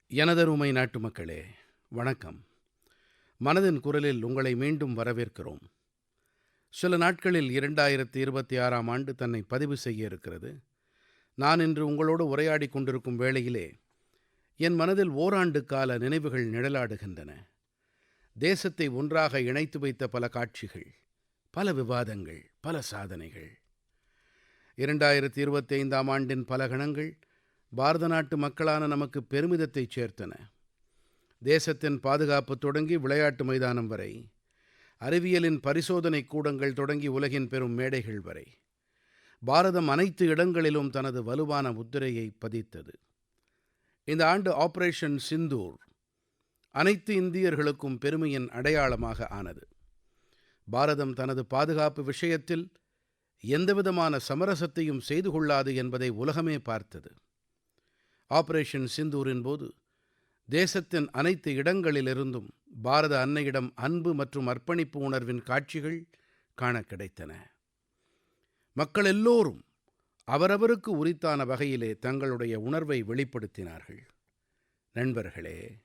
எனதருமை நாட்டுமக்களே, வணக்கம். மனதின் குரலில் உங்களை மீண்டும் வரவேற்கிறோம். சில நாட்களில் 2026ஆம் ஆண்டு தன்னை பதிவு செய்ய இருக்கிறது. நான் இன்று உங்களோடு உரையாடிக் கொண்டிருக்கும் வேளையிலே என் மனதில் ஓராண்டுக்கால நினைவுகள் நிழலாடுகின்றன. தேசத்தை ஒன்றாக இணைத்து வைத்த பல காட்சிகள், பல விவாதங்கள், பல சாதனைகள். 2025ஆம் ஆண்டின் பல கணங்கள் பாரத நாட்டு மக்களான நமக்கு பெருமிதத்தைச் சேர்த்தன. தேசத்தின் பாதுகாப்பு தொடங்கி விளையாட்டு மைதானம் வரை, அறிவியலின் பரிசோதனைக் கூடங்கள் தொடங்கி உலகின் பெரும் மேடைகள் வரை, பாரதம் அனைத்து இடங்களிலும் தனது வலுவான முத்திரையை பதித்தது. இந்த ஆண்டு ஆபரேஷன் சிந்தூர் அனைத்து இந்தியர்களுக்கும் பெருமையின் அடையாளமாக ஆனது. பாரதம் தனது பாதுகாப்பு விஷயத்தில் எந்தவிதமான சமரசத்தையும் செய்து கொள்ளாது என்பதை உலகமே பார்த்தது. ஆபரேஷன் சிந்தூரின் போது தேசத்தின் அனைத்து இடங்களிலிருந்தும் பாரத அன்னையிடம் அன்பு மற்றும் அர்ப்பணிப்பு உணர்வின் காட்சிகள் காணக் கிடைத்தன. மக்கள் எல்லோரும் அவரவருக்கு உரித்தான வகையிலே தங்களுடைய உணர்வை வெளிப்படுத்தினார்கள். நண்பர்களே,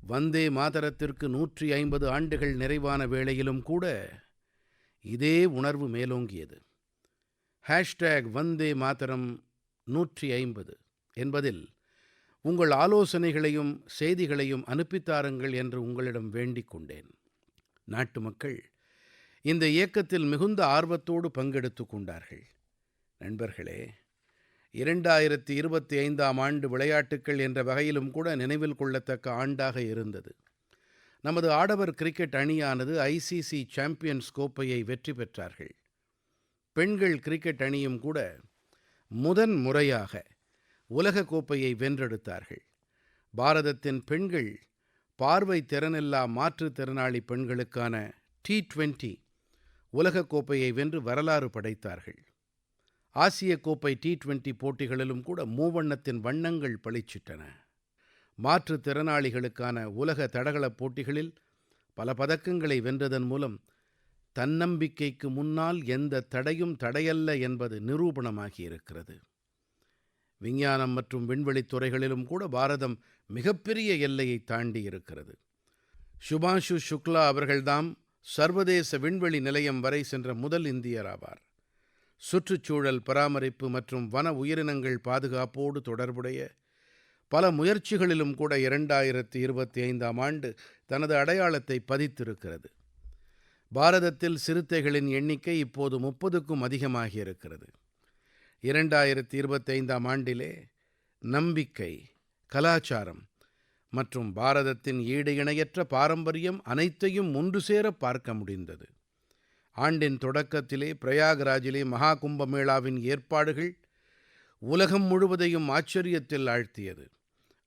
வந்தே மாதரத்திற்கு 150 ஆண்டுகள் நிறைவான வேளையிலும் கூட இதே உணர்வு மேலோங்கியது. வந்தே மாதரம் 150 என்பதில் உங்கள் ஆலோசனைகளையும் செய்திகளையும் அனுப்பித்தாருங்கள் என்று உங்களிடம் வேண்டிக் கொண்டேன். நாட்டுமக்கள் இந்த இயக்கத்தில் மிகுந்த ஆர்வத்தோடு பங்கெடுத்துக் கொண்டார்கள். நண்பர்களே, 2025ஆம் ஆண்டு விளையாட்டுக்கள் என்ற வகையிலும் கூட நினைவில் கொள்ளத்தக்க ஆண்டாக இருந்தது. நமது ஆடவர் கிரிக்கெட் அணியானது ஐசிசி சாம்பியன்ஸ் கோப்பையை வெற்றி பெற்றார்கள். பெண்கள் கிரிக்கெட் அணியும் கூட முதன் முறையாக உலகக் கோப்பையை வென்றெடுத்தார்கள். பாரதத்தின் பெண்கள் பார்வை திறனில்லா மாற்றுத்திறனாளி பெண்களுக்கான T20 உலகக் கோப்பையை வென்று வரலாறு படைத்தார்கள். ஆசிய கோப்பை T20 போட்டிகளிலும் கூட மூவண்ணத்தின் வண்ணங்கள் பளிச்சிட்டன. மாற்றுத்திறனாளிகளுக்கான உலக தடகளப் போட்டிகளில் பல பதக்கங்களை வென்றதன் மூலம் தன்னம்பிக்கைக்கு முன்னால் எந்த தடையும் தடையல்ல என்பது நிரூபணமாகியிருக்கிறது. விஞ்ஞானம் மற்றும் விண்வெளித் துறைகளிலும் கூட பாரதம் மிகப்பெரிய எல்லையை தாண்டி இருக்கிறது. சுபான்ஷு சுக்லா அவர்கள்தாம் சர்வதேச விண்வெளி நிலையம் வரை சென்ற முதல் இந்தியர் ஆவார். சுற்றுச்சூழல் பராமரிப்பு மற்றும் வன உயிரினங்கள் பாதுகாப்போடு தொடர்புடைய பல முயற்சிகளிலும் கூட 2025ஆம் ஆண்டு தனது அடையாளத்தை பதித்திருக்கிறது. பாரதத்தில் சிறுத்தைகளின் எண்ணிக்கை இப்போது 30க்கும் அதிகமாகியிருக்கிறது. 2025ஆம் ஆண்டிலே நம்பிக்கை, கலாச்சாரம் மற்றும் பாரதத்தின் ஈடு இணையற்ற பாரம்பரியம் அனைத்தையும் ஒன்று சேர பார்க்க முடிந்தது. ஆண்டின் தொடக்கத்திலே பிரயாகராஜிலே மஹா கும்பமேளாவின் ஏற்பாடுகள் உலகம் முழுவதையும் ஆச்சரியத்தில் ஆழ்த்தியது.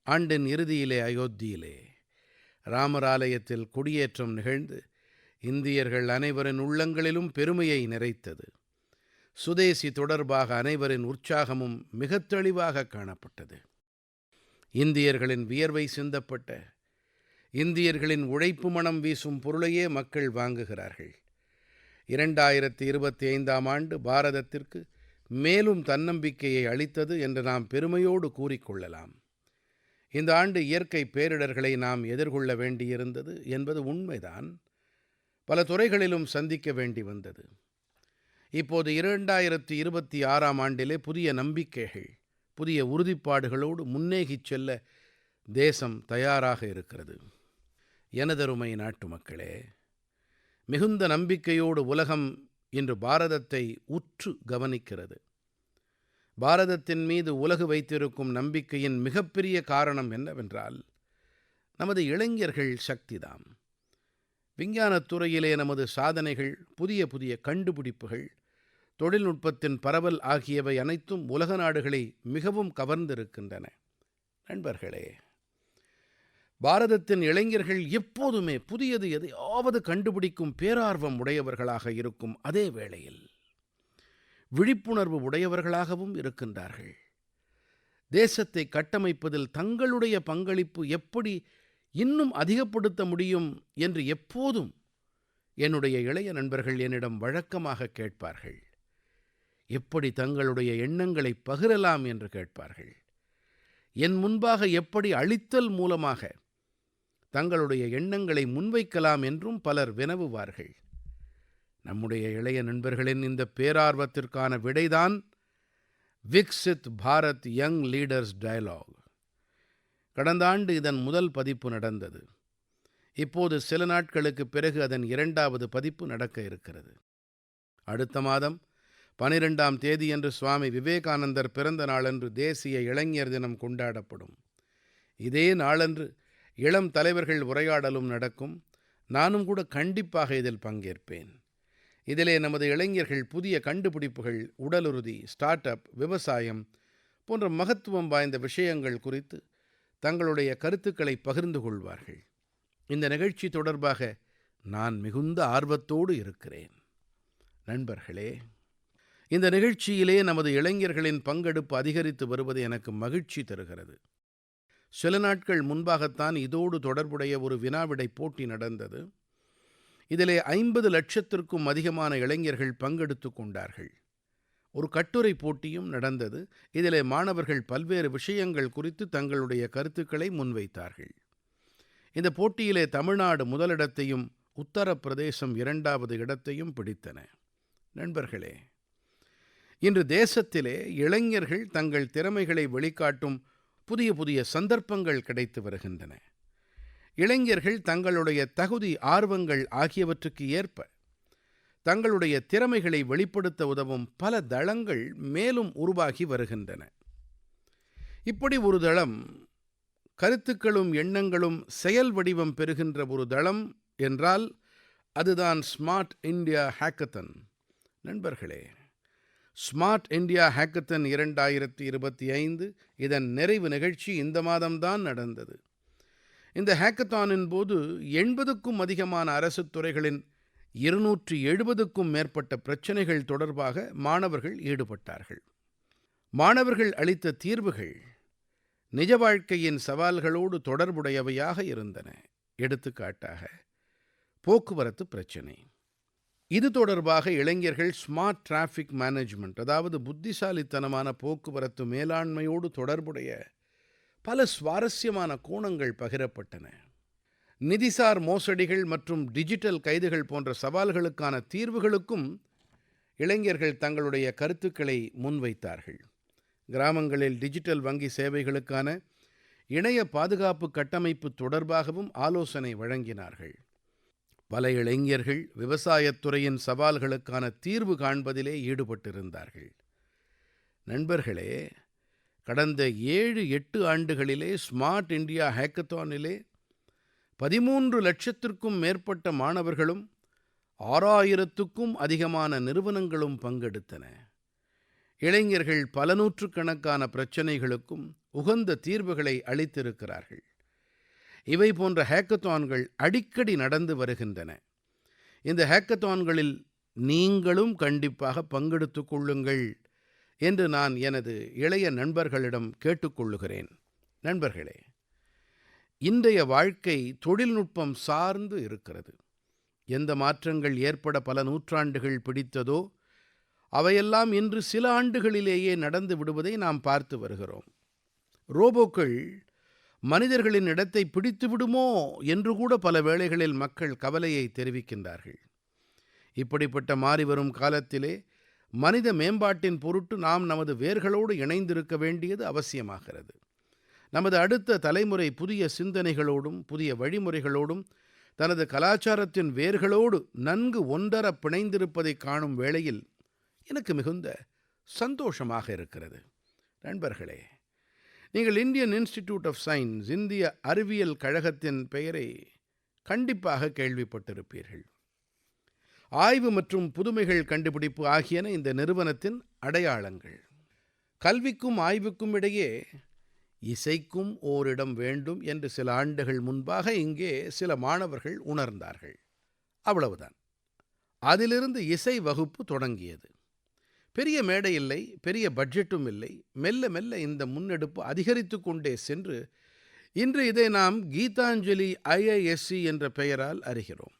ஆண்டின் இறுதியிலே அயோத்தியிலே ராமர் ஆலயத்தில் கொடியேற்றம் நிகழ்ந்து இந்தியர்கள் அனைவரின் உள்ளங்களிலும் பெருமையை நிறைத்தது. சுதேசி தொடர்பாக அனைவரின் உற்சாகமும் மிகத் தெளிவாக காணப்பட்டது. இந்தியர்களின் வியர்வை சிந்தப்பட்ட, இந்தியர்களின் உழைப்பு மணம் வீசும் பொருளையே மக்கள் வாங்குகிறார்கள். 2025ஆம் ஆண்டு பாரதத்திற்கு மேலும் தன்னம்பிக்கையை அளித்தது என்று நாம் பெருமையோடு கூறிக்கொள்ளலாம். இந்த ஆண்டு இயற்கை பேரிடர்களை நாம் எதிர்கொள்ள வேண்டியிருந்தது என்பது உண்மைதான். பல துறைகளிலும் சந்திக்க வேண்டி வந்தது. இப்போது 2026ஆம் ஆண்டிலே புதிய நம்பிக்கைகள், புதிய உறுதிப்பாடுகளோடு முன்னேகிச் செல்ல தேசம் தயாராக இருக்கிறது. எனதருமை நாட்டுமக்களே, மிகுந்த நம்பிக்கையோடு உலகம் இன்று பாரதத்தை உற்று கவனிக்கிறது. பாரதத்தின் மீது உலகு வைத்திருக்கும் நம்பிக்கையின் மிகப்பெரிய காரணம் என்னவென்றால் நமது இளைஞர்கள் சக்திதாம். விஞ்ஞானத் துறையிலே நமது சாதனைகள், புதிய புதிய கண்டுபிடிப்புகள், தொழில்நுட்பத்தின் பரவல் ஆகியவை அனைத்தும் உலக நாடுகளை மிகவும் கவர்ந்திருக்கின்றன. நண்பர்களே, பாரதத்தின் இளைஞர்கள் எப்போதுமே புதியது எதையாவது கண்டுபிடிக்கும் பேரார்வம் உடையவர்களாக இருக்கும் அதே வேளையில் விழிப்புணர்வு உடையவர்களாகவும் இருக்கின்றார்கள். தேசத்தை கட்டமைப்பதில் தங்களுடைய பங்களிப்பு எப்படி இன்னும் அதிகப்படுத்த முடியும் என்று எப்போதும் என்னுடைய இளைய நண்பர்கள் என்னிடம் வழக்கமாக கேட்பார்கள். எப்படி தங்களுடைய எண்ணங்களை பகிரலாம் என்று கேட்பார்கள். என் முன்பாக எப்படி அளித்தல் மூலமாக தங்களுடைய எண்ணங்களை முன்வைக்கலாம் என்றும் பலர் வினவுவார்கள். நம்முடைய இளைய நண்பர்களின் இந்த பேரார்வத்திற்கான விடைதான் Viksit Bharat young leaders dialogue. கடந்த ஆண்டு இதன் முதல் பதிப்பு நடந்தது. இப்போது சில நாட்களுக்குப் பிறகு அதன் 2வது பதிப்பு நடக்க இருக்கிறது. அடுத்த மாதம் 12ஆம் தேதியன்று சுவாமி விவேகானந்தர் பிறந்த நாளன்று தேசிய இளைஞர் தினம் கொண்டாடப்படும். இதே நாளன்று இளம் தலைவர்கள் உரையாடலும் நடக்கும். நானும் கூட கண்டிப்பாக இதில் பங்கேற்பேன். இதிலே நமது இளைஞர்கள் புதிய கண்டுபிடிப்புகள், உடலுறுதி, ஸ்டார்ட் அப், விவசாயம் போன்ற மகத்துவம் வாய்ந்த விஷயங்கள் குறித்து தங்களுடைய கருத்துக்களை பகிர்ந்து கொள்வார்கள். இந்த நிகழ்ச்சி தொடர்பாக நான் மிகுந்த ஆர்வத்தோடு இருக்கிறேன். நண்பர்களே, இந்த நிகழ்ச்சியிலே நமது இளைஞர்களின் பங்கெடுப்பு அதிகரித்து வருவது எனக்கு மகிழ்ச்சி தருகிறது. சில நாட்கள் முன்பாகத்தான் இதோடு தொடர்புடைய ஒரு வினாவிடை போட்டி நடந்தது. இதிலே 50 லட்சத்திற்கும் அதிகமான இளைஞர்கள் பங்கெடுத்துக் கொண்டார்கள். ஒரு கட்டுரை போட்டியும் நடந்தது. இதிலே மாணவர்கள் பல்வேறு விஷயங்கள் குறித்து தங்களுடைய கருத்துக்களை முன்வைத்தார்கள். இந்த போட்டியிலே தமிழ்நாடு முதலிடத்தையும் உத்தரப்பிரதேசம் 2வது இடத்தையும் பிடித்தன. நண்பர்களே, இன்று தேசத்திலே இளைஞர்கள் தங்கள் திறமைகளை வெளிக்காட்டும் புதிய புதிய சந்தர்ப்பங்கள் கிடைத்து வருகின்றன. இளைஞர்கள் தங்களுடைய தகுதி, ஆர்வங்கள் ஆகியவற்றுக்கு ஏற்ப தங்களுடைய திறமைகளை வெளிப்படுத்த உதவும் பல தளங்கள் மேலும் உருவாகி வருகின்றன. இப்படி ஒரு தளம், கருத்துக்களும் எண்ணங்களும் செயல் வடிவம் பெறுகின்ற ஒரு தளம் என்றால் அதுதான் ஸ்மார்ட் இந்தியா ஹேக்கத்தன். நண்பர்களே, ஸ்மார்ட் இந்தியா ஹேக்கத்தன் 2025 இதன் நிறைவு நிகழ்ச்சி இந்த மாதம்தான் நடந்தது. இந்த ஹேக்கத்தானின் போது 80க்கும் அதிகமான அரசுத் துறைகளின் 270க்கும் மேற்பட்ட பிரச்சனைகள் தொடர்பாக மாணவர்கள் ஈடுபட்டார்கள். மாணவர்கள் அளித்த தீர்வுகள் நிஜ வாழ்க்கையின் சவால்களோடு தொடர்புடையவையாக இருந்தன. எடுத்துக்காட்டாக, போக்குவரத்து பிரச்சனை. இது தொடர்பாக இளைஞர்கள் ஸ்மார்ட் டிராஃபிக் மேனேஜ்மெண்ட், அதாவது புத்திசாலித்தனமான போக்குவரத்து மேலாண்மையோடு தொடர்புடைய பல சுவாரஸ்யமான கோணங்கள் பகிரப்பட்டன. நிதிசார் மோசடிகள் மற்றும் டிஜிட்டல் கைதுகள் போன்ற சவால்களுக்கான தீர்வுகளுக்கும் இளைஞர்கள் தங்களுடைய கருத்துக்களை முன்வைத்தார்கள். கிராமங்களில் டிஜிட்டல் வங்கி சேவைகளுக்கான இணைய பாதுகாப்பு கட்டமைப்பு தொடர்பாகவும் ஆலோசனை வழங்கினார்கள். பல இளைஞர்கள் விவசாயத்துறையின் சவால்களுக்கான தீர்வு காண்பதிலே ஈடுபட்டிருந்தார்கள். நண்பர்களே, கடந்த 7-8 ஆண்டுகளிலே ஸ்மார்ட் இந்தியா ஹேக்கத்தானிலே 13 லட்சத்திற்கும் மேற்பட்ட மாணவர்களும் 6000க்கும் அதிகமான நிறுவனங்களும் பங்கெடுத்தன. இளைஞர்கள் பல நூற்றுக்கணக்கான பிரச்சனைகளுக்கும் உகந்த தீர்வுகளை அளித்திருக்கிறார்கள். இவை போன்ற ஹேக்கத்தான்கள் அடிக்கடி நடந்து வருகின்றன. இந்த ஹேக்கத்தான்களில் நீங்களும் கண்டிப்பாக பங்கெடுத்துக் கொள்ளுங்கள் என்று நான் எனது இளைய நண்பர்களிடம் கேட்டுக்கொள்ளுகிறேன். நண்பர்களே, இன்றைய வாழ்க்கை தொழில்நுட்பம் சார்ந்து இருக்கிறது. எந்த மாற்றங்கள் ஏற்பட பல நூற்றாண்டுகள் பிடித்ததோ அவையெல்லாம் இன்று சில ஆண்டுகளிலேயே நடந்து விடுவதை நாம் பார்த்து வருகிறோம். ரோபோக்கள் மனிதர்களின் இடத்தை பிடித்து விடுமோ என்று கூட பல வேளைகளில் மக்கள் கவலையை தெரிவிக்கின்றார்கள். இப்படிப்பட்ட மாறிவரும் காலத்திலே மனித மேம்பாட்டின் பொருட்டு நாம் நமது வேர்களோடு இணைந்திருக்க வேண்டியது அவசியமாகிறது. நமது அடுத்த தலைமுறை புதிய சிந்தனைகளோடும் புதிய வழிமுறைகளோடும் தனது கலாச்சாரத்தின் வேர்களோடு நன்கு ஒன்றர பிணைந்திருப்பதை காணும் வேளையில் எனக்கு மிகுந்த சந்தோஷமாக இருக்கிறது. நண்பர்களே, நீங்கள் இந்தியன் இன்ஸ்டிடியூட் ஆஃப் சயின்ஸ், இந்திய அறிவியல் கழகத்தின் பெயரை கண்டிப்பாக கேள்விப்பட்டிருப்பீர்கள். ஆய்வு மற்றும் புதுமைகள் கண்டுபிடிப்பு ஆகியன இந்த நிறுவனத்தின் அடையாளங்கள். கல்விக்கும் ஆய்வுக்கும் இடையே இசைக்கும் ஓரிடம் வேண்டும் என்று சில ஆண்டுகள் முன்பாக இங்கே சில மாணவர்கள் உணர்ந்தார்கள். அவ்வளவுதான். அதிலிருந்து இசை வகுப்பு தொடங்கியது. பெரிய மேடை இல்லை, பெரிய பட்ஜெட்டும் இல்லை. மெல்ல மெல்ல இந்த முன்னெடுப்பு அதிகரித்து கொண்டே சென்று இன்று இதை நாம் கீதாஞ்சலி IISc என்ற பெயரால் அறிகிறோம்.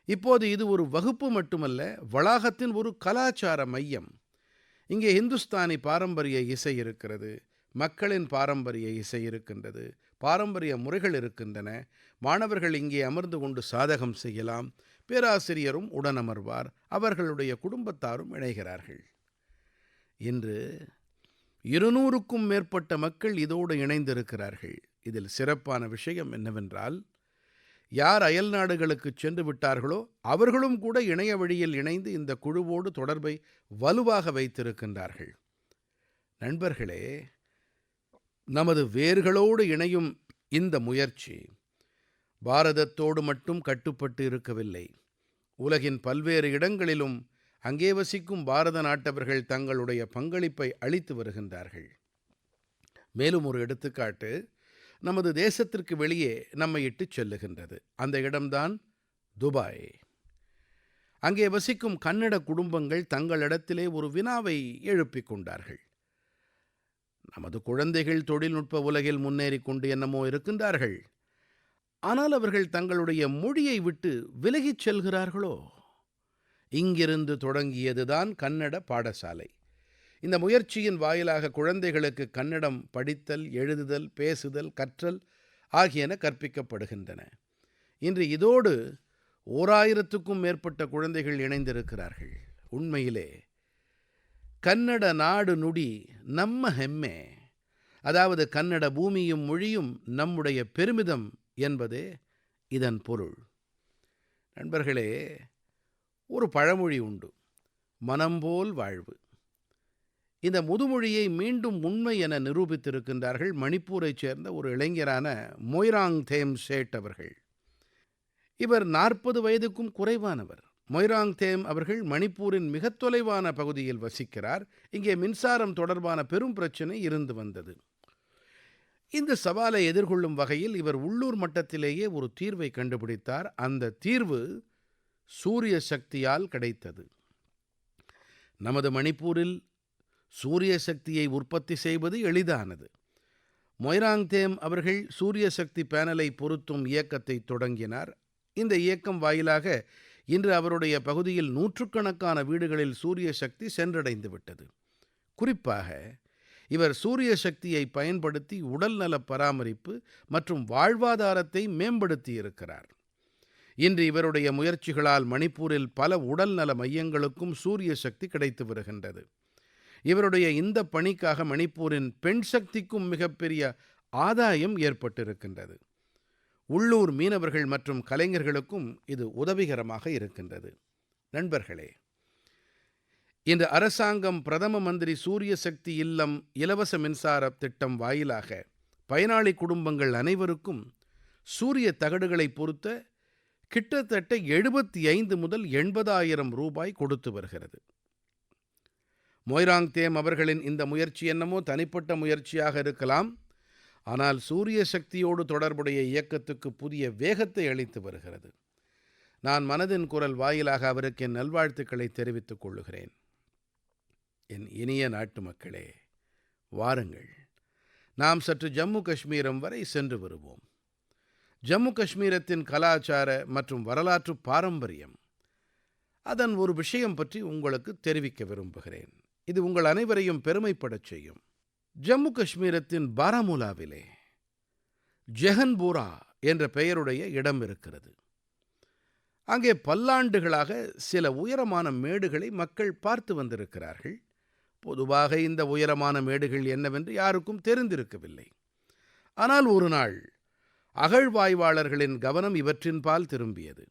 இப்போது இது ஒரு வகுப்பு மட்டுமல்ல, வளாகத்தின் ஒரு கலாச்சார மையம். இங்கே இந்துஸ்தானி பாரம்பரிய இசை இருக்கிறது, மக்களின் பாரம்பரிய இசை இருக்கின்றது, பாரம்பரிய முறைகள் இருக்கின்றன. மாணவர்கள் இங்கே அமர்ந்து கொண்டு சாதகம் செய்யலாம். பேராசிரியரும் உடனமர்வார். அவர்களுடைய குடும்பத்தாரும் இணைகிறார்கள். இன்று 200க்கும் மேற்பட்ட மக்கள் இதோடு இணைந்திருக்கிறார்கள். இதில் சிறப்பான விஷயம் என்னவென்றால், யார் அயல் நாடுகளுக்குச் சென்று விட்டார்களோ அவர்களும் கூட இணைய வழியில் இணைந்து இந்த குழுவோடு தொடர்பை வலுவாக வைத்திருக்கின்றார்கள். நண்பர்களே, நமது வேர்களோடு இணையும் இந்த முயற்சி பாரதத்தோடு மட்டும் கட்டுப்பட்டு இருக்கவில்லை. உலகின் பல்வேறு இடங்களிலும் அங்கே வசிக்கும் பாரத நாட்டவர்கள் தங்களுடைய பங்களிப்பை அளித்து வருகின்றார்கள். மேலும் ஒரு எடுத்துக்காட்டு நமது தேசத்திற்கு வெளியே நம்மை இட்டுச் செல்லுகின்றது. அந்த இடம்தான் துபாய். அங்கே வசிக்கும் கன்னட குடும்பங்கள் தங்களிடத்திலே ஒரு வினாவை எழுப்பிக் கொண்டார்கள். நமது குழந்தைகள் தொழில்நுட்ப உலகில் முன்னேறிக் கொண்டு என்னமோ இருக்கின்றார்கள். ஆனால் அவர்கள் தங்களுடைய மொழியை விட்டு விலகிச் செல்கிறார்களோ? இங்கிருந்து தொடங்கியதுதான் கன்னட பாடசாலை. இந்த முயற்சியின் வாயிலாக குழந்தைகளுக்கு கன்னடம் படித்தல், எழுதுதல், பேசுதல், கற்றல் ஆகியன கற்பிக்கப்படுகின்றன. இன்று இதோடு 1000க்கும் மேற்பட்ட குழந்தைகள் இணைந்திருக்கிறார்கள். உண்மையிலே கன்னட நாடு நுடி நம்ம ஹெம்மே, அதாவது கன்னட பூமியும் மொழியும் நம்முடைய பெருமிதம் என்பதே இதன் பொருள். நண்பர்களே, ஒரு பழமொழி உண்டு, மனம்போல் வாழ்வு. இந்த முதுமொழியை மீண்டும் உண்மை என நிரூபித்திருக்கின்றார்கள் மணிப்பூரைச் சேர்ந்த ஒரு இளைஞரான மொய்ராங் தேம் சேட் அவர்கள். இவர் 40 வயதுக்கும் குறைவானவர். மொய்ராங் தேம் அவர்கள் மணிப்பூரின் மிகத் தொலைவான பகுதியில் வசிக்கிறார். இங்கே மின்சாரம் தொடர்பான பெரும் பிரச்சனை இருந்து வந்தது. இந்த சவாலை எதிர்கொள்ளும் வகையில் இவர் உள்ளூர் மட்டத்திலேயே ஒரு தீர்வை கண்டுபிடித்தார். அந்த தீர்வு சூரிய சக்தியால் கிடைத்தது. நமது மணிப்பூரில் சூரிய சக்தியை உற்பத்தி செய்வது எளிதானது. மொய்ராங் தேம் அவர்கள் சூரிய சக்தி பேனலை பொருத்தும் இயக்கத்தை தொடங்கினார். இந்த இயக்கம் வாயிலாக இன்று அவருடைய பகுதியில் நூற்றுக்கணக்கான வீடுகளில் சூரிய சக்தி சென்றடைந்து விட்டது. குறிப்பாக இவர் சூரிய சக்தியை பயன்படுத்தி உடல்நல பராமரிப்பு மற்றும் வாழ்வாதாரத்தை மேம்படுத்தி இருக்கிறார். இன்று இவருடைய முயற்சிகளால் மணிப்பூரில் பல உடல்நல மையங்களுக்கும் சூரிய சக்தி கிடைத்து வருகின்றது. இவருடைய இந்த பணிக்காக மணிப்பூரின் பெண் சக்திக்கும் மிகப்பெரிய ஆதாயம் ஏற்பட்டிருக்கின்றது. உள்ளூர் மீனவர்கள் மற்றும் கலைஞர்களுக்கும் இது உதவிகரமாக இருக்கின்றது. நண்பர்களே, இன்று அரசாங்கம் பிரதம மந்திரி சூரிய சக்தி இல்லம் இலவச மின்சார திட்டம் வாயிலாக பயனாளி குடும்பங்கள் அனைவருக்கும் சூரிய தகடுகளை பொருத்த கிட்டத்தட்ட 75 முதல் 80,000 ரூபாய் கொடுத்து வருகிறது. மொய்ராங் தேம் அவர்களின் இந்த முயற்சி என்னமோ தனிப்பட்ட முயற்சியாக இருக்கலாம், ஆனால் சூரிய சக்தியோடு தொடர்புடைய இயக்கத்துக்கு புதிய வேகத்தை அளித்து வருகிறது. நான் மனதின் குரல் வாயிலாக அவருக்கு என் நல்வாழ்த்துக்களை தெரிவித்துக் கொள்ளுகிறேன். என் இனிய நாட்டு மக்களே, வாருங்கள், நாம் சற்று ஜம்மு காஷ்மீரம் வரை சென்று வருவோம். ஜம்மு காஷ்மீரத்தின் கலாச்சார மற்றும் வரலாற்று பாரம்பரியம், அதன் ஒரு விஷயம் பற்றி உங்களுக்கு தெரிவிக்க விரும்புகிறேன். இது உங்கள் அனைவரையும் பெருமைப்படச் செய்யும். ஜம்மு காஷ்மீரத்தின் பாராமுலாவிலே ஜெஹன்போரா என்ற பெயருடைய இடம் இருக்கிறது. அங்கே பல்லாண்டுகளாக சில உயரமான மேடுகளை மக்கள் பார்த்து வந்திருக்கிறார்கள். பொதுவாக இந்த உயரமான மேடுகள் என்னவென்று யாருக்கும் தெரிந்திருக்கவில்லை. ஆனால் ஒரு நாள் அகழ்வாய்வாளர்களின் கவனம் இவற்றின்பால் திரும்பியது.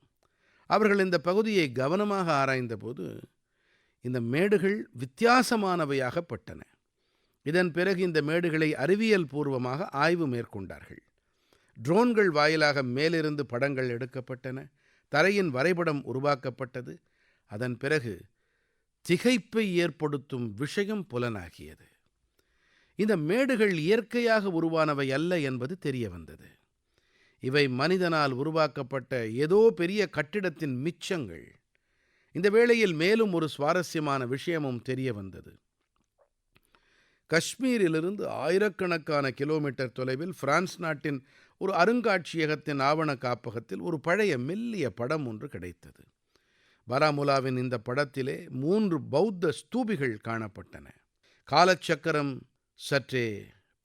அவர்கள் இந்த பகுதியை கவனமாக ஆராய்ந்தபோது இந்த மேடுகள் வித்தியாசமானவையாகப்பட்டன. இதன் பிறகு இந்த மேடுகளை அறிவியல் பூர்வமாக ஆய்வு மேற்கொண்டார்கள். ட்ரோன்கள் வாயிலாக மேலிருந்து படங்கள் எடுக்கப்பட்டன. தரையின் வரைபடம் உருவாக்கப்பட்டது. அதன் பிறகு திகைப்பை ஏற்படுத்தும் விஷயம் புலனாகியது. இந்த மேடுகள் இயற்கையாக உருவானவை அல்ல என்பது தெரிய வந்தது. இவை மனிதனால் உருவாக்கப்பட்ட ஏதோ பெரிய கட்டிடத்தின் மிச்சங்கள். இந்த வேளையில் மேலும் ஒரு சுவாரஸ்யமான விஷயமும் தெரிய வந்தது. காஷ்மீரிலிருந்து ஆயிரக்கணக்கான கிலோமீட்டர் தொலைவில் பிரான்ஸ் நாட்டின் ஒரு அருங்காட்சியகத்தின் ஆவண காப்பகத்தில் ஒரு பழைய மெல்லிய படம் ஒன்று கிடைத்தது. பாராமுலாவின் இந்த படத்திலே 3 பௌத்த ஸ்தூபிகள் காணப்பட்டன. காலச்சக்கரம் சற்றே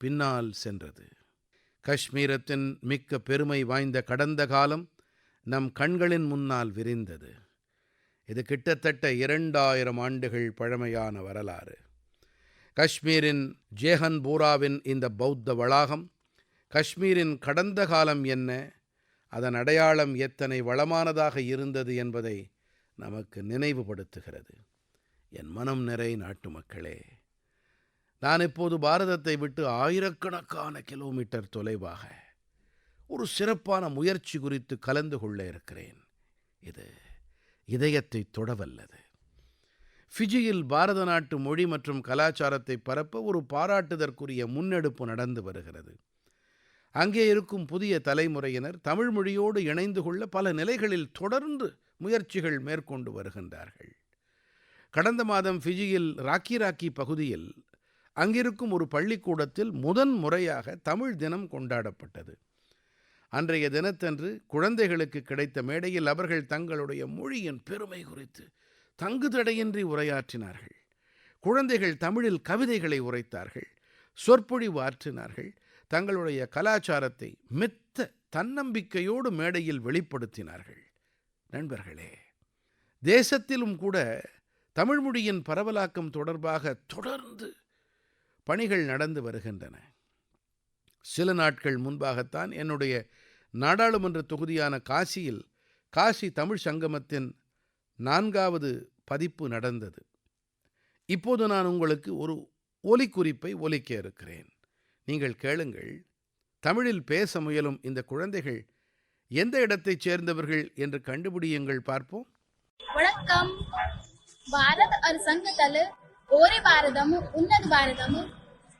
பின்னால் சென்றது. காஷ்மீரத்தின் மிக்க பெருமை வாய்ந்த கடந்த காலம் நம் கண்களின் முன்னால் விரிந்தது. இது கிட்டத்தட்ட 2000 ஆண்டுகள் பழமையான வரலாறு. காஷ்மீரின் ஜேஹன்பூராவின் இந்த பௌத்த வளாகம் காஷ்மீரின் கடந்த காலம் என்ன, அதன் அடையாளம் எத்தனை வளமானதாக இருந்தது என்பதை நமக்கு நினைவுபடுத்துகிறது. என் மனம் நிறை நாட்டுமக்களே, நான் இப்போது பாரதத்தை விட்டு ஆயிரக்கணக்கான கிலோமீட்டர் தொலைவாக ஒரு சிறப்பான முயற்சி குறித்து கலந்து கொள்ள இருக்கிறேன். இது இதயத்தை தொடவல்லது. ஃபிஜியில் பாரத நாட்டு மொழி மற்றும் கலாச்சாரத்தை பரப்ப ஒரு பாராட்டுதற்குரிய முன்னெடுப்பு நடந்து வருகிறது. அங்கே இருக்கும் புதிய தலைமுறையினர் தமிழ் மொழியோடு இணைந்து கொள்ள பல நிலைகளில் தொடர்ந்து முயற்சிகள் மேற்கொண்டு வருகின்றார்கள். கடந்த மாதம் ஃபிஜியில் ராக்கி பகுதியில் அங்கிருக்கும் ஒரு பள்ளிக்கூடத்தில் முறையாக தமிழ் தினம் கொண்டாடப்பட்டது. அன்றைய தினத்தன்று குழந்தைகளுக்கு கிடைத்த மேடையில் அவர்கள் தங்களுடைய மொழியின் பெருமை குறித்து தங்குதடையின்றி உரையாற்றினார்கள். குழந்தைகள் தமிழில் கவிதைகளை உரைத்தார்கள், சொற்பொழிவு ஆற்றினார்கள், தங்களுடைய கலாச்சாரத்தை மெத்த தன்னம்பிக்கையோடு மேடையில் வெளிப்படுத்தினார்கள். நண்பர்களே, தேசத்திலும் கூட தமிழ் மொழியின் பரவலாக்கம் தொடர்பாக தொடர்ந்து பணிகள் நடந்து வருகின்றன. சில நாட்கள் முன்பாகத்தான் என்னுடைய நாடாளுமன்ற தொகுதியான காசியில் காசி தமிழ் சங்கமத்தின் 4வது பதிப்பு நடந்தது. இப்போது நான் உங்களுக்கு ஒரு ஒலிக்குறிப்பை ஒலிக்க இருக்கிறேன். நீங்கள் கேளுங்கள். தமிழில் பேச முயலும் இந்த குழந்தைகள் எந்த இடத்தைச் சேர்ந்தவர்கள் என்று கண்டுபிடியுங்கள் பார்ப்போம். வணக்கம். பாரத் அரசாங்கத்தால் ஓரே பாரதம் உன்னத பாரதம்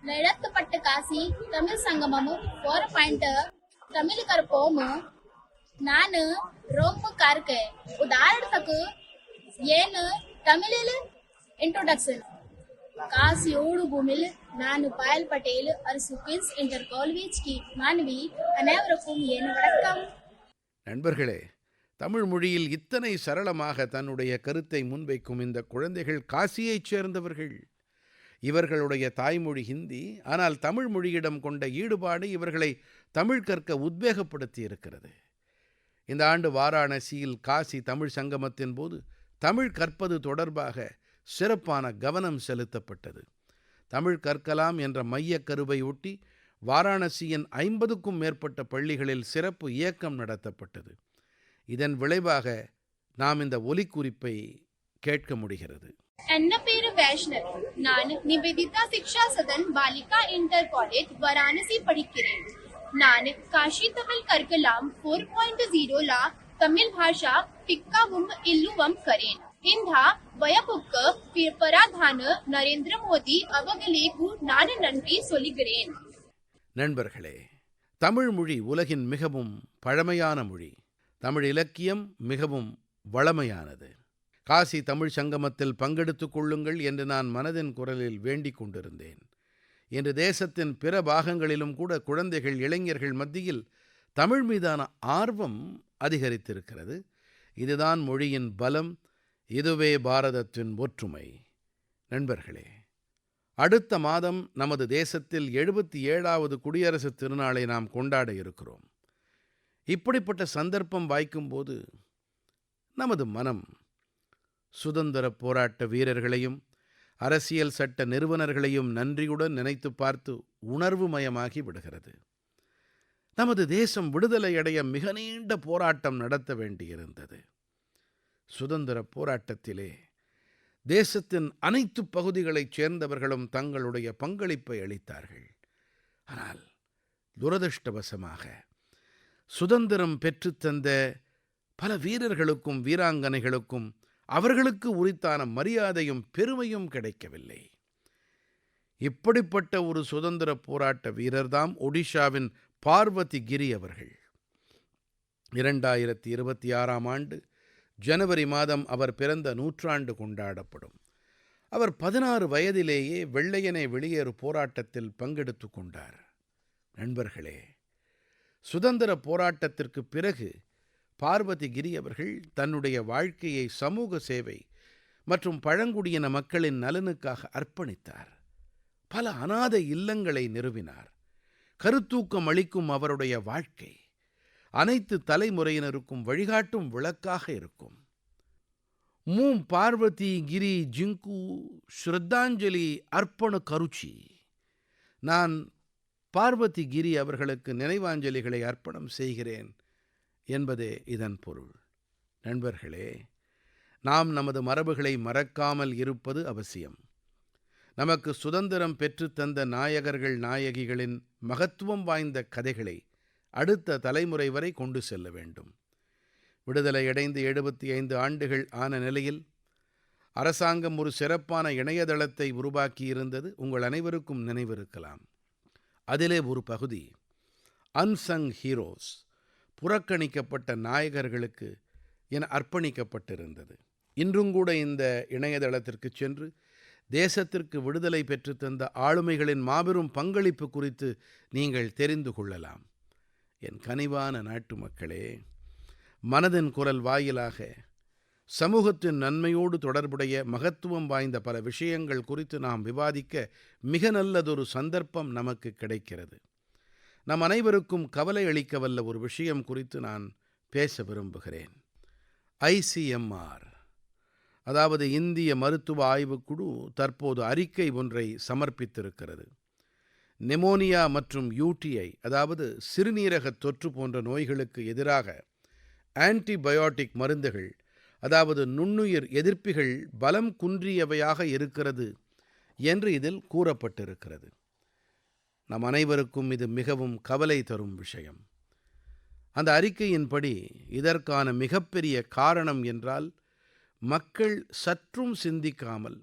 நடத்தப்பட்ட காசி தமிழ் சங்கமம் 4 தமிழ் கற்போம். நான் ரொம்ப கார்க்கேன். உதாரணத்துக்கு ஏன்னு தமிழில் இன்ட்ரோடக்ஷன். காசியோடு பூமியில் நான் பாயல் பட்டேல் அரசு குயின்ஸ் இன்டர் காலேஜ் கி மாணவி. அனைவருக்கும் என் வணக்கம். நண்பர்களே, தமிழ் மொழியில் இத்தனை சரளமாக தன்னுடைய கருத்தை முன்வைக்கும் இந்த குழந்தைகள் காசியைச் சேர்ந்தவர்கள். இவர்களுடைய தாய்மொழி ஹிந்தி. ஆனால் தமிழ் மொழியிடம் கொண்ட ஈடுபாடு இவர்களை தமிழ் கற்க உத்வேகப்படுத்தி இருக்கிறது. இந்த ஆண்டு வாராணசியில் காசி தமிழ் சங்கமத்தின் போது தமிழ் கற்பது தொடர்பாக சிறப்பான கவனம் செலுத்தப்பட்டது. தமிழ் கற்கலாம் என்ற மையக் கருவை ஒட்டி வாராணசியின் 50க்கும் மேற்பட்ட பள்ளிகளில் சிறப்பு இயக்கம் நடத்தப்பட்டது. இதன் விளைவாக நாம் இந்த ஒலிக்குறிப்பை கேட்க முடிகிறது. என்ன பேரு வைஷ்ணவ். நான் நிவேதிதா சிக்ஷா சதன் பாலிகா இன்டர் காலேஜ் வாராணசி படிக்கிறேன். நான் காஷி தமிழ் கற்கலாம் 4.0 தமிழ் பாஷா பிக்கவும் இல்லுவம் கரேன். இந்த வயப்புக்கு பராதான நரேந்திர மோடி அவர்களுக்கு நான் நன்றி சொல்கிறேன். நண்பர்களே, தமிழ் மொழி உலகின் மிகவும் பழமையான மொழி. தமிழ் இலக்கியம் மிகவும் வளமையானது. காசி தமிழ் சங்கமத்தில் பங்கெடுத்துக் கொள்ளுங்கள் என்று நான் மனதின் குரலில் வேண்டிக் கொண்டிருந்தேன். இன்று தேசத்தின் பிற பாகங்களிலும் கூட குழந்தைகள், இளைஞர்கள் மத்தியில் தமிழ் மீதான ஆர்வம் அதிகரித்திருக்கிறது. இதுதான் மொழியின் பலம். இதுவே பாரதத்தின் ஒற்றுமை. நண்பர்களே, அடுத்த மாதம் நமது தேசத்தில் 77வது குடியரசுத் திருநாளை நாம் கொண்டாட இருக்கிறோம். இப்படிப்பட்ட சந்தர்ப்பம் வாய்க்கும்போது நமது மனம் சுதந்திரப் போராட்ட வீரர்களையும் அரசியல் சட்ட நிறுவனர்களையும் நன்றியுடன் நினைத்து பார்த்து உணர்வுமயமாகி விடுகிறது. நமது தேசம் விடுதலையடைய மிக நீண்ட போராட்டம் நடத்த வேண்டியிருந்தது. சுதந்திரப் போராட்டத்திலே தேசத்தின் அனைத்து பகுதிகளைச் சேர்ந்தவர்களும் தங்களுடைய பங்களிப்பை அளித்தார்கள். ஆனால் துரதிர்ஷ்டவசமாக சுதந்திரம் பெற்றுத்தந்த பல வீரர்களுக்கும் வீராங்கனைகளுக்கும் அவர்களுக்கு உரித்தான மரியாதையும் பெருமையும் கிடைக்கவில்லை. இப்படிப்பட்ட ஒரு சுதந்திரப் போராட்ட வீரர்தாம் ஒடிஷாவின் பார்வதி கிரி அவர்கள். 2026ஆம் ஆண்டு ஜனவரி மாதம் அவர் பிறந்த நூற்றாண்டு கொண்டாடப்படும். அவர் 16 வயதிலேயே வெள்ளையனே வெளியேறு போராட்டத்தில் பங்கெடுத்து கொண்டார். நண்பர்களே, சுதந்திர போராட்டத்திற்கு பிறகு பார்வதி கிரி அவர்கள் தன்னுடைய வாழ்க்கையை சமூக சேவை மற்றும் பழங்குடியின மக்களின் நலனுக்காக அர்ப்பணித்தார். பல அநாதை இல்லங்களை நிறுவினார். கருத்தூக்கம் அளிக்கும் அவருடைய வாழ்க்கை அனைத்து தலைமுறையினருக்கும் வழிகாட்டும் விளக்காக இருக்கும். மூம் பார்வதி கிரி ஜிங்கு ஸ்ரத்தாஞ்சலி அர்ப்பண கருச்சி. நான் பார்வதி கிரி அவர்களுக்கு நினைவாஞ்சலிகளை அர்ப்பணம் செய்கிறேன் என்பதே இதன் பொருள். நண்பர்களே, நாம் நமது மரபுகளை மறக்காமல் இருப்பது அவசியம். நமக்கு சுதந்திரம் பெற்றுத்தந்த நாயகர்கள் நாயகிகளின் மகத்துவம் வாய்ந்த கதைகளை அடுத்த தலைமுறை வரை கொண்டு செல்ல வேண்டும். விடுதலை அடைந்து 75 ஆண்டுகள் ஆன நிலையில் அரசாங்கம் ஒரு சிறப்பான இணையதளத்தை உருவாக்கியிருந்தது உங்கள் அனைவருக்கும் நினைவிருக்கலாம். அதிலே ஒரு பகுதி அன்சங் ஹீரோஸ், புறக்கணிக்கப்பட்ட நாயகர்களுக்கு என அர்ப்பணிக்கப்பட்டிருந்தது. இன்றும் கூட இந்த இணையதளத்திற்கு சென்று தேசத்திற்கு விடுதலை பெற்றுத்தந்த ஆளுமைகளின் மாபெரும் பங்களிப்பு குறித்து நீங்கள் தெரிந்து கொள்ளலாம். என் கனிவான நாட்டு மக்களே, மனதின் குரல் வாயிலாக சமூகத்தின் நன்மையோடு தொடர்புடைய மகத்துவம் வாய்ந்த பல விஷயங்கள் குறித்து நாம் விவாதிக்க மிக நல்லதொரு சந்தர்ப்பம் நமக்கு கிடைக்கிறது. நம் அனைவருக்கும் கவலை அளிக்கவல்ல ஒரு விஷயம் குறித்து நான் பேச விரும்புகிறேன். ஐசிஎம்ஆர், அதாவது இந்திய மருத்துவ ஆய்வுக்குழு தற்போது அறிக்கை ஒன்றை சமர்ப்பித்திருக்கிறது. நிமோனியா மற்றும் யூடிஐ, அதாவது சிறுநீரக தொற்று போன்ற நோய்களுக்கு எதிராக ஆன்டிபயோட்டிக் மருந்துகள், அதாவது நுண்ணுயிர் எதிர்ப்பிகள் பலம் குன்றியவையாக இருக்கிறது என்று இதில் கூறப்பட்டிருக்கிறது. நம் அனைவருக்கும் இது மிகவும் கவலை தரும் விஷயம். அந்த அறிக்கையின்படி இதற்கான மிகப்பெரிய காரணம் என்றால் மக்கள் சற்றும் சிந்திக்காமல்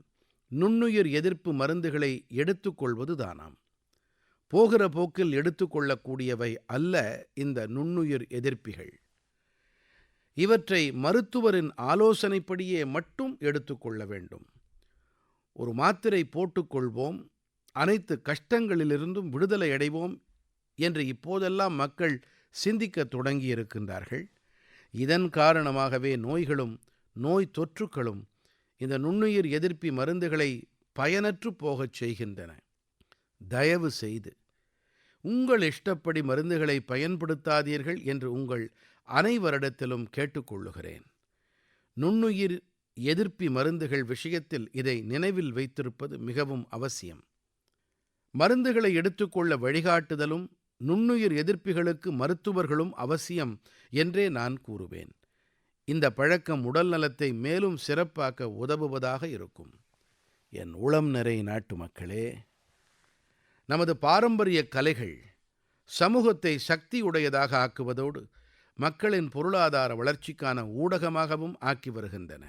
நுண்ணுயிர் எதிர்ப்பு மருந்துகளை எடுத்துக்கொள்வது தானாம். போகிற போக்கில் எடுத்துக்கொள்ளக்கூடியவை அல்ல இந்த நுண்ணுயிர் எதிர்ப்பிகள். இவற்றை மருத்துவரின் ஆலோசனைப்படியே மட்டும் எடுத்துக்கொள்ள வேண்டும். ஒரு மாத்திரை போட்டுக்கொள்வோம், அனைத்து கஷ்டங்களிலிருந்தும் விடுதலை அடைவோம் என்று இப்போதெல்லாம் மக்கள் சிந்திக்கத் தொடங்கியிருக்கின்றார்கள். இதன் காரணமாகவே நோய்களும் நோய் தொற்றுக்களும் இந்த நுண்ணுயிர் எதிர்ப்பி மருந்துகளை பயனற்று போகச் செய்கின்றன. தயவு செய்து உங்கள் இஷ்டப்படி மருந்துகளை பயன்படுத்தாதீர்கள் என்று உங்கள் அனைவரிடத்திலும் கேட்டுக்கொள்ளுகிறேன். நுண்ணுயிர் எதிர்ப்பி மருந்துகள் விஷயத்தில் இதை நினைவில் வைத்திருப்பது மிகவும் அவசியம். மருந்துகளை எடுத்துக்கொள்ள வழிகாட்டுதலும் நுண்ணுயிர் எதிர்ப்பிகளுக்கு மருத்துவர்களும் அவசியம் என்றே நான் கூறுவேன். இந்த பழக்கம் உடல் நலத்தை மேலும் சிறப்பாக்க உதவுவதாக இருக்கும். என் உளம் நிறை நாட்டு மக்களே, நமது பாரம்பரிய கலைகள் சமூகத்தை சக்தியுடையதாக ஆக்குவதோடு மக்களின் பொருளாதார வளர்ச்சிக்கான ஊடகமாகவும் ஆக்கி வருகின்றன.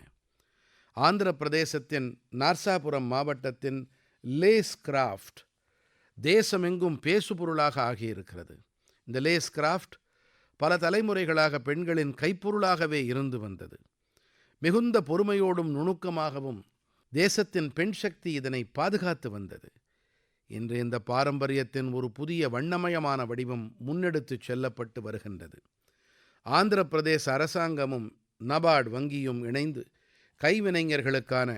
ஆந்திர பிரதேசத்தின் நார்சாபுரம் மாவட்டத்தின் லேஸ் கிராஃப்ட் தேசமெங்கும் பேசுபொருளாக ஆகியிருக்கிறது. இந்த லேஸ் கிராஃப்ட் பல தலைமுறைகளாக பெண்களின் கைப்பொருளாகவே இருந்து வந்தது. மிகுந்த பொறுமையோடும் நுணுக்கமாகவும் தேசத்தின் பெண் சக்தி இதனை பாதுகாத்து வந்தது. இன்று இந்த பாரம்பரியத்தின் ஒரு புதிய வண்ணமயமான வடிவம் முன்னெடுத்துச் செல்லப்பட்டு வருகின்றது. ஆந்திர பிரதேச அரசாங்கமும் நபார்டு வங்கியும் இணைந்து கைவினைஞர்களுக்கான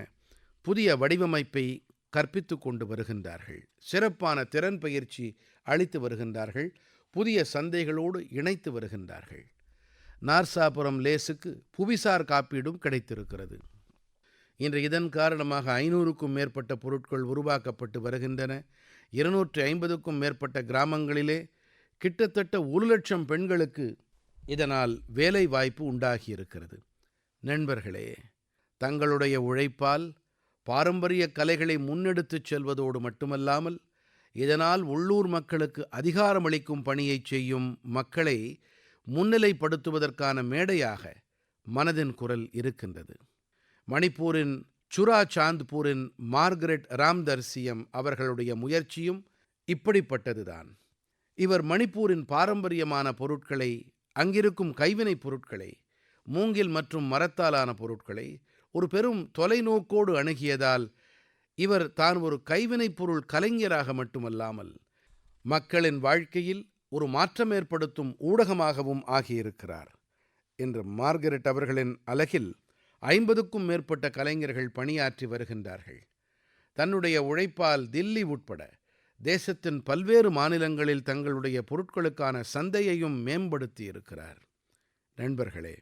புதிய வடிவமைப்பை கற்பித்துக் கொண்டு வருகின்றார்கள். சிறப்பான திறன் பயிற்சி அளித்து வருகின்றார்கள். புதிய சந்தைகளோடு இணைத்து வருகின்றார்கள். நார்சாபுரம் லேஸுக்கு புவிசார் காப்பீடும் கிடைத்திருக்கிறது. இன்று இதன் காரணமாக 500க்கும் மேற்பட்ட பொருட்கள் உருவாக்கப்பட்டு வருகின்றன. 250க்கும் மேற்பட்ட கிராமங்களிலே கிட்டத்தட்ட 1 லட்சம் பெண்களுக்கு இதனால் வேலை வாய்ப்பு உண்டாகியிருக்கிறது. நண்பர்களே, தங்களுடைய உழைப்பால் பாரம்பரிய கலைகளை முன்னெடுத்துச் செல்வதோடு மட்டுமல்லாமல் இதனால் உள்ளூர் மக்களுக்கு அதிகாரமளிக்கும் பணியைச் செய்யும் மக்களை முன்னிலைப்படுத்துவதற்கான மேடையாக மனதின் குரல் இருக்கின்றது. மணிப்பூரின் சுரா சாந்த்பூரின் மார்கரெட் ராம்தர்சியம் அவர்களுடைய முயற்சியும் இப்படிப்பட்டதுதான். இவர் மணிப்பூரின் பாரம்பரியமான பொருட்களை, அங்கிருக்கும் கைவினைப் பொருட்களை, மூங்கில் மற்றும் மரத்தாலான பொருட்களை ஒரு பெரும் தொலைநோக்கோடு அணுகியதால் இவர் தான் ஒரு கைவினைப் பொருள் கலைஞராக மட்டுமல்லாமல் மக்களின் வாழ்க்கையில் ஒரு மாற்றம் ஏற்படுத்தும் ஊடகமாகவும் ஆகியிருக்கிறார். இன்று மார்கரெட் அவர்களின் அலகில் 50க்கும் மேற்பட்ட கலைஞர்கள் பணியாற்றி வருகின்றார்கள். தன்னுடைய உழைப்பால் தில்லி உட்பட தேசத்தின் பல்வேறு மாநிலங்களில் தங்களுடைய பொருட்களுக்கான சந்தையையும் மேம்படுத்தி இருக்கிறார். நண்பர்களே,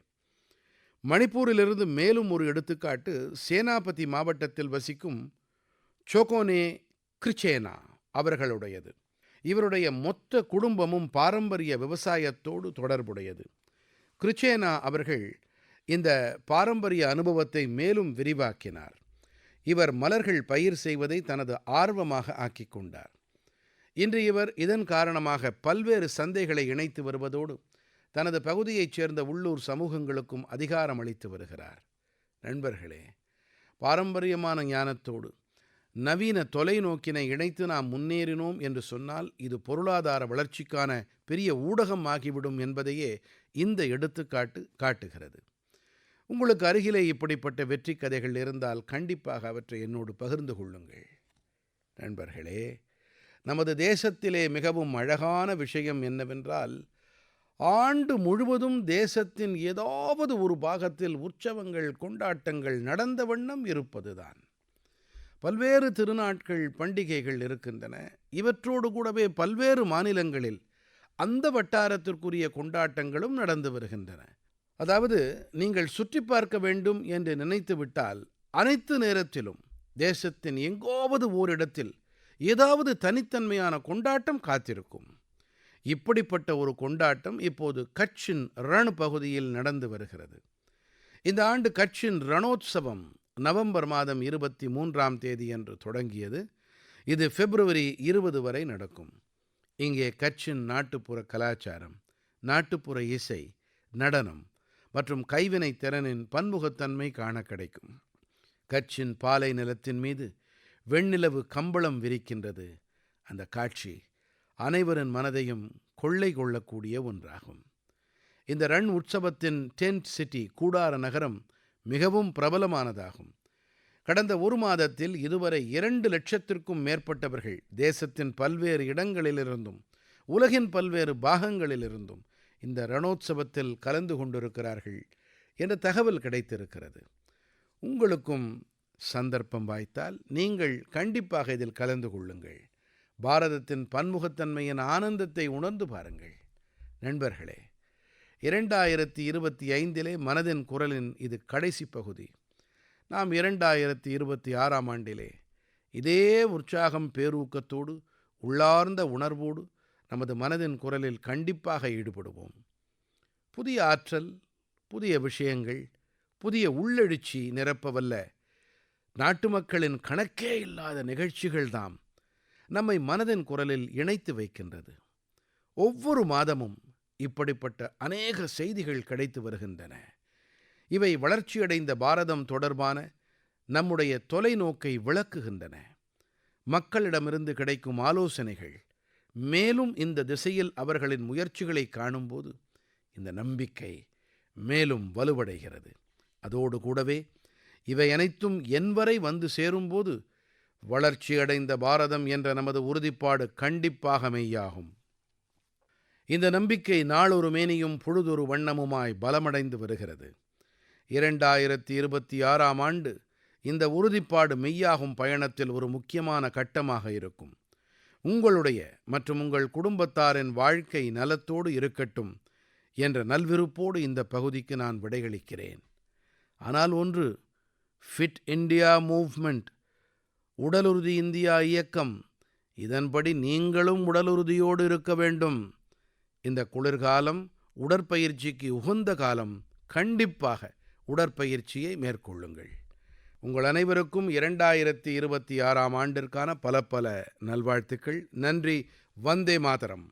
மணிப்பூரிலிருந்து மேலும் ஒரு எடுத்துக்காட்டு சேனாபதி மாவட்டத்தில் வசிக்கும் சோகோனே கிருச்சேனா அவர்களுடையது. இவருடைய மொத்த குடும்பமும் பாரம்பரிய விவசாயத்தோடு தொடர்புடையது. கிருச்சேனா அவர்கள் இந்த பாரம்பரிய அனுபவத்தை மேலும் விரிவாக்கினார். இவர் மலர்கள் பயிர் செய்வதை தனது ஆர்வமாக ஆக்கிக் கொண்டார். இன்று இவர் இதன் காரணமாக பல்வேறு சந்தைகளை இணைத்து வருவதோடு தனது பகுதியைச் சேர்ந்த உள்ளூர் சமூகங்களுக்கும் அதிகாரம் அளித்து வருகிறார். நண்பர்களே, பாரம்பரியமான ஞானத்தோடு நவீன தொலைநோக்கினை இணைத்து நாம் முன்னேறினோம் என்று சொன்னால் இது பொருளாதார வளர்ச்சிக்கான பெரிய ஊடகம் ஆகிவிடும் என்பதையே இந்த எடுத்துக்காட்டு காட்டுகிறது. உங்களுக்கு அருகிலே இப்படிப்பட்ட வெற்றி கதைகள் இருந்தால் கண்டிப்பாக அவற்றை என்னோடு பகிர்ந்து கொள்ளுங்கள். நண்பர்களே, நமது தேசத்திலே மிகவும் அழகான விஷயம் என்னவென்றால், ஆண்டு முழுவதும் தேசத்தின் ஏதாவது ஒரு பாகத்தில் உற்சவங்கள், கொண்டாட்டங்கள் நடந்த வண்ணம் இருப்பதுதான். பல்வேறு திருநாட்கள், பண்டிகைகள் இருக்கின்றன. இவற்றோடு கூடவே பல்வேறு மாநிலங்களில் அந்த வட்டாரத்திற்குரிய கொண்டாட்டங்களும் நடந்து வருகின்றன. அதாவது, நீங்கள் சுற்றி பார்க்க வேண்டும் என்று நினைத்து விட்டால் அனைத்து நேரத்திலும் தேசத்தின் எங்கோவது ஓரிடத்தில் ஏதாவது தனித்தன்மையான கொண்டாட்டம் காத்திருக்கும். இப்படிப்பட்ட ஒரு கொண்டாட்டம் இப்போது கட்சின் ரண் பகுதியில் நடந்து வருகிறது. இந்த ஆண்டு கட்சின் ரணோத்சவம் நவம்பர் மாதம் 23ஆம் தேதியன்று தொடங்கியது. இது பிப்ரவரி 20 வரை நடக்கும். இங்கே கட்சின் நாட்டுப்புற கலாச்சாரம், நாட்டுப்புற இசை, நடனம் மற்றும் கைவினைத் திறனின் பன்முகத்தன்மை காண கிடைக்கும். கட்சின் பாலை நிலத்தின் மீது வெண்ணிலவு கம்பளம் விரிக்கின்றது. அந்த காட்சி அனைவரின் மனதையும் கொள்ளை கொள்ளக்கூடிய ஒன்றாகும். இந்த ரண் உற்சவத்தின் டென்ட் சிட்டி, கூடார நகரம் மிகவும் பிரபலமானதாகும். கடந்த ஒரு மாதத்தில் இதுவரை 2 லட்சத்திற்கும் மேற்பட்டவர்கள் தேசத்தின் பல்வேறு இடங்களிலிருந்தும் உலகின் பல்வேறு பாகங்களிலிருந்தும் இந்த ரணோத்சவத்தில் கலந்து கொண்டிருக்கிறார்கள் என்ற தகவல் கிடைத்திருக்கிறது. உங்களுக்கும் சந்தர்ப்பம் வாய்த்தால் நீங்கள் கண்டிப்பாக இதில் கலந்து கொள்ளுங்கள். பாரதத்தின் பன்முகத்தன்மையின் ஆனந்தத்தை உணர்ந்து பாருங்கள். நண்பர்களே, 2025 மனதின் குரலின் இது கடைசி பகுதி. நாம் 2026ஆம் ஆண்டிலே இதே உற்சாகம், பேரூக்கத்தோடு, உள்ளார்ந்த உணர்வோடு நமது மனதின் குரலில் கண்டிப்பாக ஈடுபடுவோம். புதிய ஆற்றல், புதிய விஷயங்கள், புதிய உள்ளெழுச்சி நிரப்பவல்ல நாட்டு மக்களின் கணக்கே இல்லாத நிகழ்ச்சிகள்தாம் நம்மை மனதின் குரலில் இணைத்து வைக்கின்றது. ஒவ்வொரு மாதமும் இப்படிப்பட்ட அநேக செய்திகள் கிடைத்து வருகின்றன. இவை வளர்ச்சியடைந்த பாரதம் தொடர்பான நம்முடைய தொலைநோக்கை விளக்குகின்றன. மக்களிடமிருந்து கிடைக்கும் ஆலோசனைகள் மேலும் இந்த திசையில் அவர்களின் முயற்சிகளை காணும்போது இந்த நம்பிக்கை மேலும் வலுவடைகிறது. அதோடு கூடவே இவை அனைத்தும் என்வரை வந்து சேரும்போது வளர்ச்சியடைந்த பாரதம் என்ற நமது உறுதிப்பாடு கண்டிப்பாக மெய்யாகும். இந்த நம்பிக்கை நாளொரு மேனியும் பொழுதொரு வண்ணமுமாய் பலமடைந்து வருகிறது. 2026ஆம் ஆண்டு இந்த உறுதிப்பாடு மெய்யாகும் பயணத்தில் ஒரு முக்கியமான கட்டமாக இருக்கும். உங்களுடைய மற்றும் உங்கள் குடும்பத்தாரின் வாழ்க்கை நலத்தோடு இருக்கட்டும் என்ற நல்விருப்போடு இந்த பகுதிக்கு நான் விடையளிக்கிறேன். ஆனால் ஒன்று, ஃபிட் இண்டியா மூவ்மெண்ட், உடலுறுதி இந்தியா இயக்கம், இதன்படி நீங்களும் உடலுறுதியோடு இருக்க வேண்டும். இந்த குளிர்காலம் உடற்பயிற்சிக்கு உகந்த காலம். கண்டிப்பாக உடற்பயிற்சியை மேற்கொள்ளுங்கள். உங்கள் அனைவருக்கும் 2026ஆம் ஆண்டிற்கான பல நல்வாழ்த்துக்கள். நன்றி. வந்தே மாதரம்.